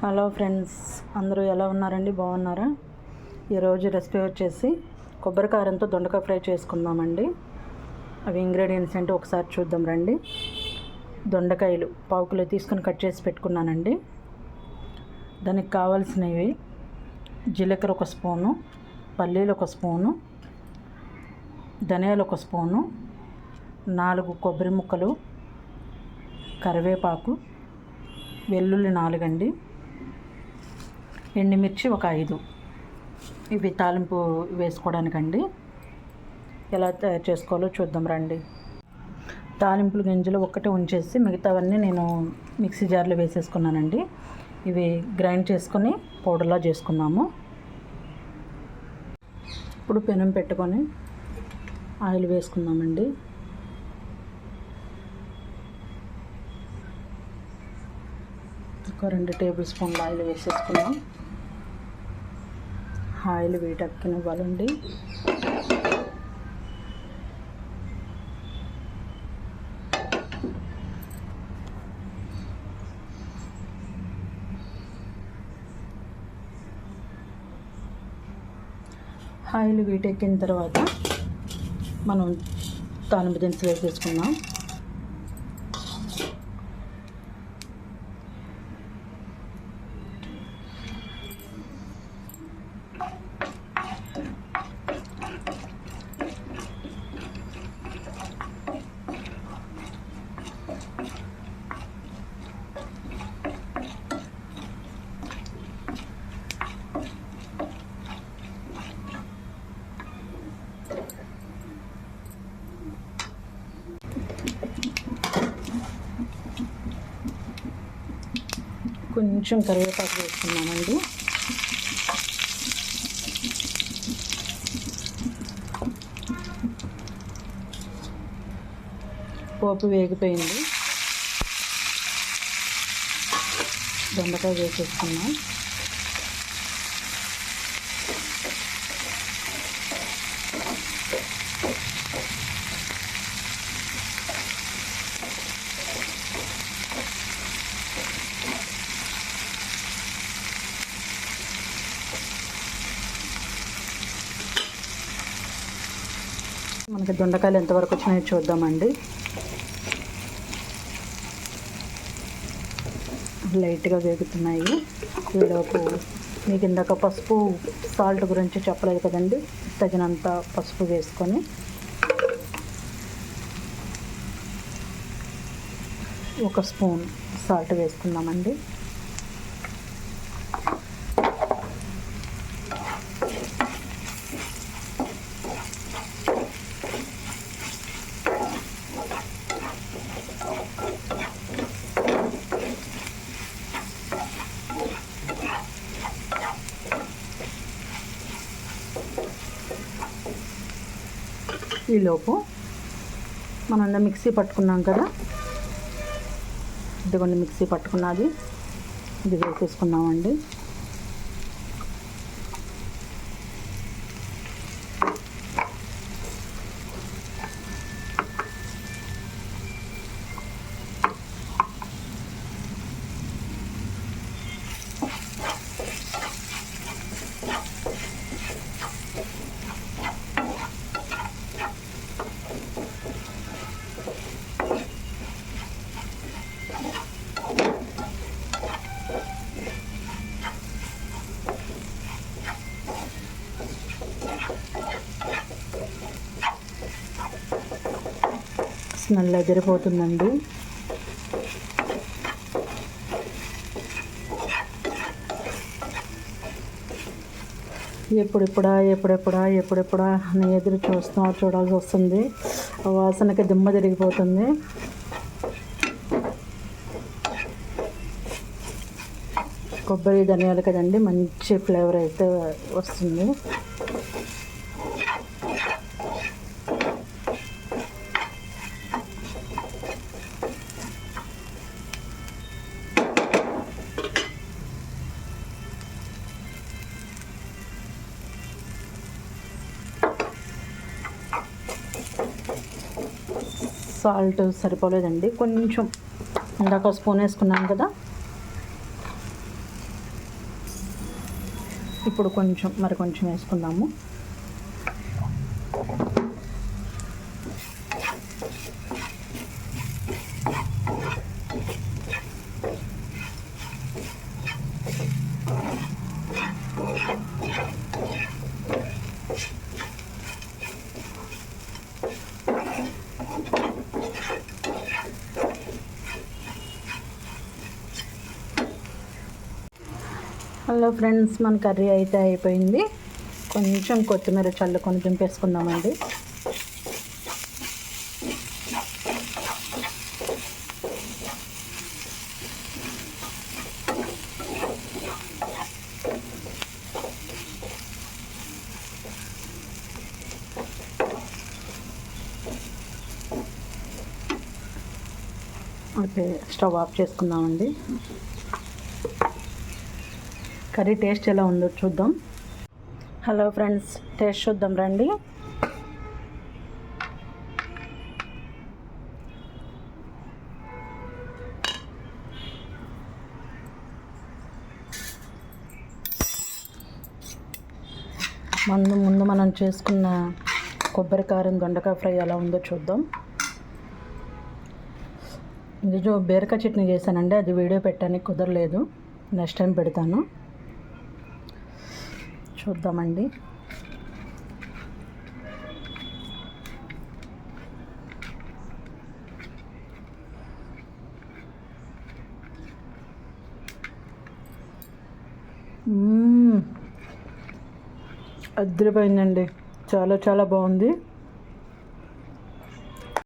Hello friends, అందరూ ఎలా ఉన్నారండి? బాగున్నారా? ఈరోజు రెసిపీ వచ్చేసి కొబ్బరి కారంతో దొండకాయ ఫ్రై చేసుకుందామండి. అవి ఇంగ్రీడియంట్స్ ఏంటో ఒకసారి చూద్దాం రండి. దొండకాయలు పావు కిలో తీసుకొని కట్ చేసి పెట్టుకున్నానండి. దానికి కావాల్సినవి జీలకర్ర 1 స్పూను, పల్లీలు 1 స్పూను, ధనియాలు 1 స్పూను, 4 కొబ్బరి ముక్కలు, కరివేపాకు, వెల్లుల్లి 4 అండి, ఎండుమిర్చి 5. ఇవి తాలింపు వేసుకోవడానికండి. ఎలా తయారు చేసుకోవాలో చూద్దాం రండి. తాలింపుల గింజలు ఒక్కటే ఉంచేసి మిగతావన్నీ నేను మిక్సీ జార్లో వేసేసుకున్నానండి. ఇవి గ్రైండ్ చేసుకొని పౌడర్లా చేసుకున్నాము. ఇప్పుడు పెనం పెట్టుకొని ఆయిల్ వేసుకుందామండి. ఒక 2 టేబుల్ స్పూన్ల ఆయిల్ వేసేసుకున్నాం. ఆయిల్ వేడెక్కనివ్వాలండి. ఆయిల్ వీటెక్కిన తర్వాత మనం తాలింపు దినుసులు వేసేసుకున్నాం. కొంచెం కరివేపాకు వేసుకున్నామండి. పోపు వేగిపోయింది. దొండకాయ వేసేసుకున్నాం. మనకి దొండకాయలు ఎంతవరకు వచ్చినాయో చూద్దామండి. లైట్గా వేగుతున్నాయి. ఈలోపు మీకు ఇందాక పసుపు సాల్ట్ గురించి చెప్పలేదు కదండి, తగినంత పసుపు వేసుకొని 1 స్పూన్ సాల్ట్ వేసుకుందామండి. ఈలోపు మనం మిక్సీ పట్టుకున్నాం కదా, ఇదిగోండి మిక్సీ పట్టుకున్నది, ఇది వేసేసుకున్నామండి. స్మెల్ ఎదిరిపోతుందండి. ఎప్పుడెప్పుడా అని ఎదురు చూడాల్సి వస్తుంది. వాసనకి దిమ్మ తిరిగిపోతుంది. కొబ్బరి ధనియాలు కదండి, మంచి ఫ్లేవర్ అయితే వస్తుంది. సాల్ట్ సరిపోలేదండి, కొంచెం ఇందాక స్పూన్ వేసుకున్నాను కదా, ఇప్పుడు మరి కొంచెం వేసుకుందాము. హలో ఫ్రెండ్స్, మన కర్రీ అయితే అయిపోయింది. కొంచెం కొత్తిమీర చల్లుకొని దింపేసుకుందామండి. ఓకే, స్టవ్ ఆఫ్ చేసుకుందామండి. కర్రీ టేస్ట్ ఎలా ఉందో చూద్దాం. హలో ఫ్రెండ్స్, టేస్ట్ చూద్దాం రండి. ముందు మనం చేసుకున్న కొబ్బరి కారం దొండకాయ ఫ్రై ఎలా ఉందో చూద్దాం. ఇది బీరకాయ చట్నీ చేశానండి, అది వీడియో పెట్టడానికి కుదరలేదు. నెక్స్ట్ టైం పెడతాను, చూద్దామండి. అదిరిపోయిందండి, చాలా చాలా బాగుంది.